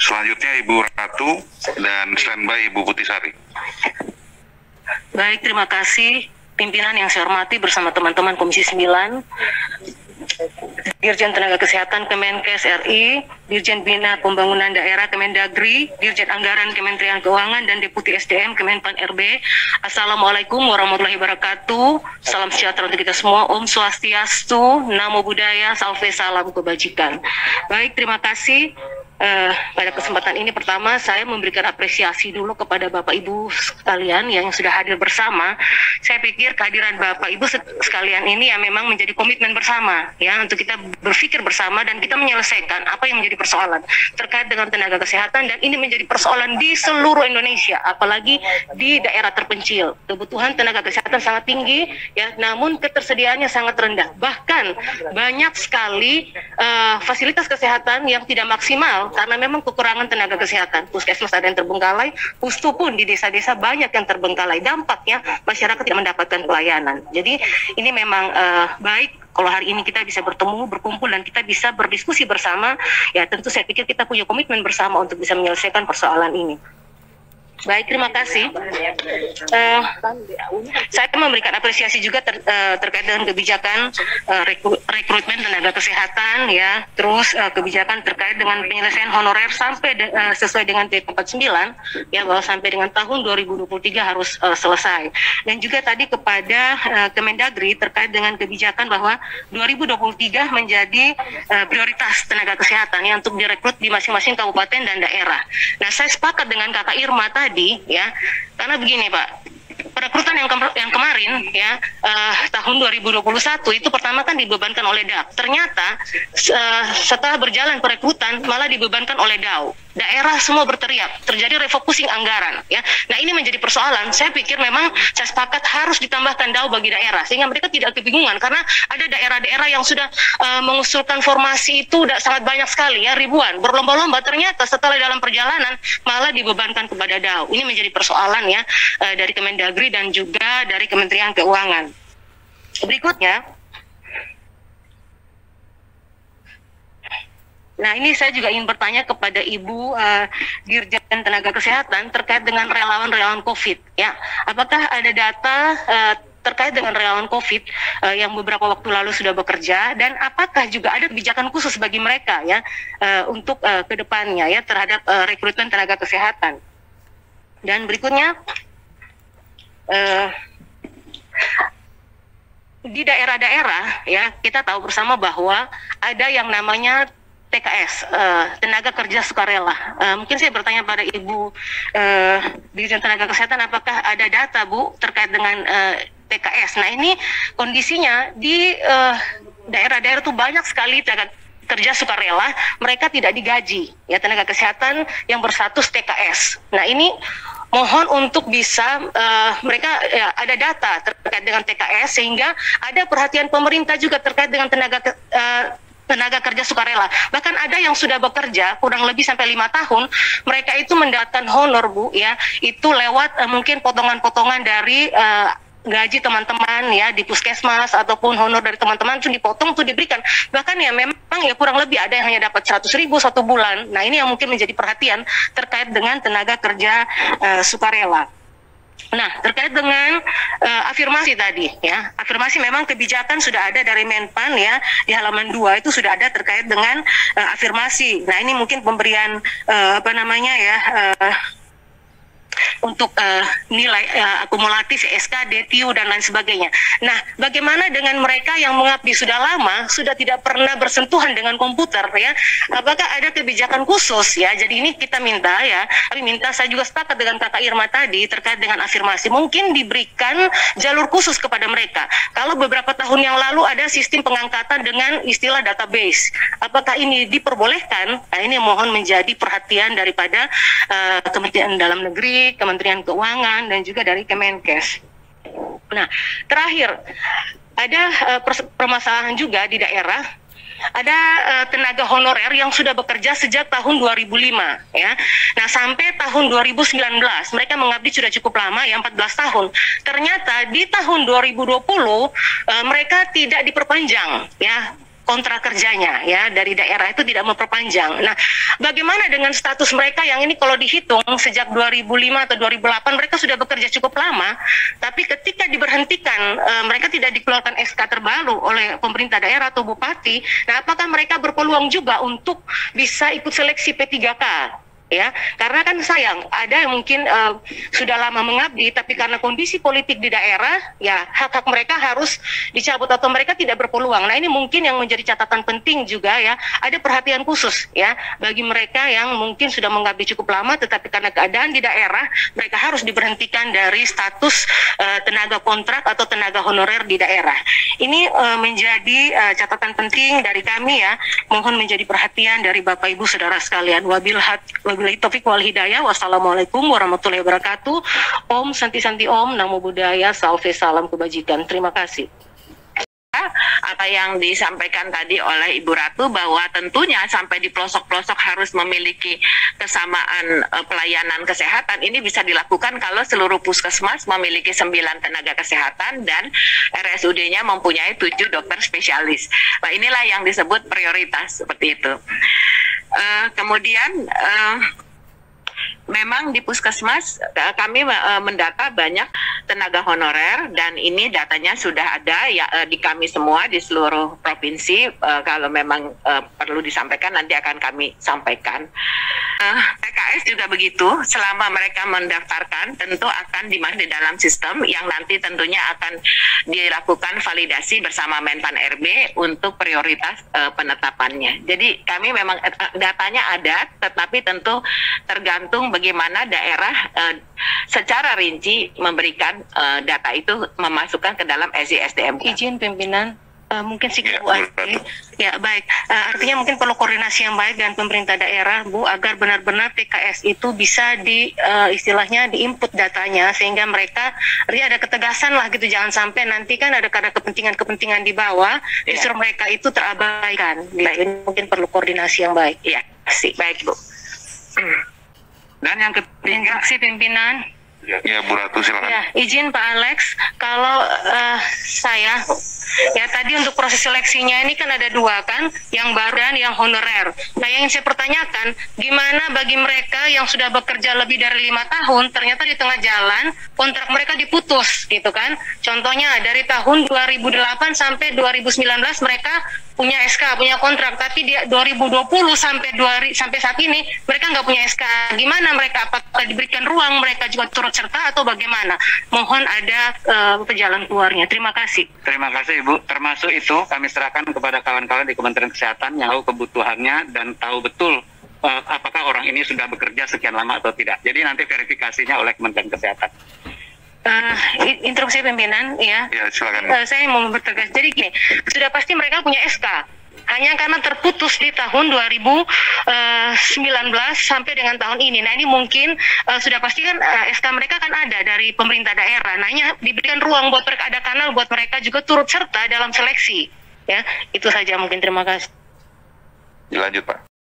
Selanjutnya Ibu Ratu dan standby Ibu Putisari. Baik, terima kasih pimpinan yang saya hormati bersama teman-teman Komisi 9, Dirjen Tenaga Kesehatan Kemenkes RI, Dirjen Bina Pembangunan Daerah Kemendagri, Dirjen Anggaran Kementerian Keuangan, dan Deputi SDM Kemenpan RB. Assalamualaikum warahmatullahi wabarakatuh. Salam sejahtera untuk kita semua. Om Swastiastu, Namo Buddhaya, Salve Salam Kebajikan. Baik, terima kasih. Pada kesempatan ini pertama saya memberikan apresiasi dulu kepada Bapak Ibu sekalian yang sudah hadir bersama. Saya pikir kehadiran Bapak Ibu sekalian ini ya memang menjadi komitmen bersama ya untuk kita berpikir bersama dan kita menyelesaikan apa yang menjadi persoalan terkait dengan tenaga kesehatan, dan ini menjadi persoalan di seluruh Indonesia, apalagi di daerah terpencil. Kebutuhan tenaga kesehatan sangat tinggi ya, namun ketersediaannya sangat rendah. Bahkan banyak sekali fasilitas kesehatan yang tidak maksimal karena memang kekurangan tenaga kesehatan. Puskesmas ada yang terbengkalai, pustu pun di desa-desa banyak yang terbengkalai. Dampaknya masyarakat tidak mendapatkan pelayanan. Jadi ini memang baik kalau hari ini kita bisa bertemu, berkumpul, dan kita bisa berdiskusi bersama. Ya tentu saya pikir kita punya komitmen bersama untuk bisa menyelesaikan persoalan ini. Baik, terima kasih. Saya memberikan apresiasi juga terkait dengan kebijakan rekrutmen tenaga kesehatan ya, terus kebijakan terkait dengan penyelesaian honorer sampai sesuai dengan P49 ya, bahwa sampai dengan tahun 2023 harus selesai. Dan juga tadi kepada Kemendagri terkait dengan kebijakan bahwa 2023 menjadi prioritas tenaga kesehatan ya untuk direkrut di masing-masing kabupaten dan daerah. Nah, saya sepakat dengan Kakak Irma tadi ya, karena begini Pak, perekrutan yang kemarin ya tahun 2021 itu pertama kan dibebankan oleh DAP. Ternyata setelah berjalan perekrutan malah dibebankan oleh DAU. Daerah semua berteriak, terjadi refocusing anggaran ya. Nah, ini menjadi persoalan. Saya pikir memang saya sepakat harus ditambahkan DAU bagi daerah sehingga mereka tidak kebingungan, karena ada daerah-daerah yang sudah mengusulkan formasi itu udah sangat banyak sekali ya, ribuan, berlomba-lomba, ternyata setelah dalam perjalanan malah dibebankan kepada DAU. Ini menjadi persoalan ya dari Kemendagri dan juga dari Kementerian Keuangan. Berikutnya, nah ini saya juga ingin bertanya kepada Ibu Dirjen Tenaga Kesehatan terkait dengan relawan-relawan COVID ya. Apakah ada data terkait dengan relawan COVID yang beberapa waktu lalu sudah bekerja, dan apakah juga ada kebijakan khusus bagi mereka ya untuk kedepannya ya terhadap rekrutmen tenaga kesehatan. Dan berikutnya, di daerah-daerah ya kita tahu bersama bahwa ada yang namanya TKS, tenaga kerja sukarela. Mungkin saya bertanya pada Ibu Dirjen Tenaga Kesehatan, apakah ada data Bu terkait dengan TKS? Nah, ini kondisinya di daerah-daerah itu banyak sekali tenaga kerja sukarela, mereka tidak digaji ya, tenaga kesehatan yang berstatus TKS. Nah, ini mohon untuk bisa mereka ya, ada data terkait dengan TKS sehingga ada perhatian pemerintah juga terkait dengan tenaga kerja sukarela. Bahkan ada yang sudah bekerja kurang lebih sampai 5 tahun, mereka itu mendapatkan honor Bu ya, itu lewat mungkin potongan-potongan dari gaji teman-teman ya di puskesmas ataupun honor dari teman-teman itu dipotong, tuh diberikan. Bahkan ya memang ya kurang lebih ada yang hanya dapat 100.000 satu bulan. Nah, ini yang mungkin menjadi perhatian terkait dengan tenaga kerja sukarela. Nah, terkait dengan afirmasi tadi ya, afirmasi memang kebijakan sudah ada dari Menpan ya, di halaman 2 itu sudah ada terkait dengan afirmasi. Nah, ini mungkin pemberian untuk nilai akumulatif SK, DTU dan lain sebagainya. Nah, bagaimana dengan mereka yang mengabdi sudah lama, sudah tidak pernah bersentuhan dengan komputer ya? Apakah ada kebijakan khusus ya? Jadi ini kita minta ya, kami minta, saya juga sepakat dengan Kakak Irma tadi terkait dengan afirmasi, mungkin diberikan jalur khusus kepada mereka. Kalau beberapa tahun yang lalu ada sistem pengangkatan dengan istilah database, apakah ini diperbolehkan? Nah, ini mohon menjadi perhatian daripada Kementerian Dalam Negeri, Kementerian Keuangan, dan juga dari Kemenkes. Nah, terakhir, ada permasalahan juga di daerah, ada tenaga honorer yang sudah bekerja sejak tahun 2005 ya. Nah, sampai tahun 2019 mereka mengabdi sudah cukup lama ya, 14 tahun. Ternyata di tahun 2020 mereka tidak diperpanjang ya kontrak kerjanya ya dari daerah itu tidak memperpanjang. Nah, bagaimana dengan status mereka yang ini kalau dihitung sejak 2005 atau 2008 mereka sudah bekerja cukup lama, tapi ketika diberhentikan mereka tidak dikeluarkan SK terbaru oleh pemerintah daerah atau bupati. Nah, apakah mereka berpeluang juga untuk bisa ikut seleksi P3K? Ya, karena kan sayang ada yang mungkin sudah lama mengabdi tapi karena kondisi politik di daerah ya hak-hak mereka harus dicabut atau mereka tidak berpeluang. Nah, ini mungkin yang menjadi catatan penting juga ya, ada perhatian khusus ya bagi mereka yang mungkin sudah mengabdi cukup lama tetapi karena keadaan di daerah mereka harus diberhentikan dari status tenaga kontrak atau tenaga honorer di daerah. Ini menjadi catatan penting dari kami ya, mohon menjadi perhatian dari Bapak Ibu Saudara sekalian. Wabillahi taufiq wal hidayah. Wassalamualaikum warahmatullahi wabarakatuh. Om Santi Santi Om, Namo Buddhaya, Salve Salam Kebajikan. Terima kasih. Apa yang disampaikan tadi oleh Ibu Ratu bahwa tentunya sampai di pelosok-pelosok harus memiliki kesamaan pelayanan kesehatan, ini bisa dilakukan kalau seluruh puskesmas memiliki 9 tenaga kesehatan dan RSUD-nya mempunyai 7 dokter spesialis. Nah, inilah yang disebut prioritas seperti itu. Kemudian memang di puskesmas kami mendata banyak tenaga honorer dan ini datanya sudah ada ya di kami semua di seluruh provinsi. Kalau memang perlu disampaikan nanti akan kami sampaikan. PKS juga begitu, selama mereka mendaftarkan tentu akan dimasuk di dalam sistem yang nanti tentunya akan dilakukan validasi bersama Menpan RB untuk prioritas penetapannya. Jadi kami memang datanya ada, tetapi tentu tergantung bagaimana daerah secara rinci memberikan data itu memasukkan ke dalam SDM. Izin pimpinan. Mungkin sih Bu Asti. Ya baik, artinya mungkin perlu koordinasi yang baik dengan pemerintah daerah Bu agar benar-benar TKS itu bisa istilahnya diinput datanya sehingga mereka ada ketegasan lah gitu, jangan sampai nanti kan ada karena kepentingan di bawah justru mereka itu terabaikan. Ini mungkin perlu koordinasi yang baik. Ya, baik Bu. Dan yang ketiga, instruksi pimpinan. Ya, Bu Ratu silakan. Ya, izin Pak Alex, kalau saya ya tadi untuk proses seleksinya ini kan ada 2 kan, yang baru dan yang honorer. Nah, yang saya pertanyakan, gimana bagi mereka yang sudah bekerja lebih dari 5 tahun, ternyata di tengah jalan kontrak mereka diputus, gitu kan? Contohnya dari tahun 2008 sampai 2019 mereka punya SK, punya kontrak, tapi di 2020 sampai saat ini mereka nggak punya SK. Gimana mereka? Apakah diberikan ruang mereka juga turut serta atau bagaimana? Mohon ada jalan keluarnya. Terima kasih. Terima kasih Ibu. Termasuk itu kami serahkan kepada kawan-kawan di Kementerian Kesehatan yang tahu kebutuhannya dan tahu betul apakah orang ini sudah bekerja sekian lama atau tidak. Jadi nanti verifikasinya oleh Kementerian Kesehatan. Instruksi pimpinan ya. Ya, silakan. Saya mau bertegas. Jadi gini, sudah pasti mereka punya SK. Hanya karena terputus di tahun 2019 sampai dengan tahun ini. Nah, ini mungkin sudah pasti kan SK mereka kan ada dari pemerintah daerah. Nah, ini diberikan ruang buat mereka, ada kanal buat mereka juga turut serta dalam seleksi. Ya, itu saja mungkin. Terima kasih. Dilanjut, Pak.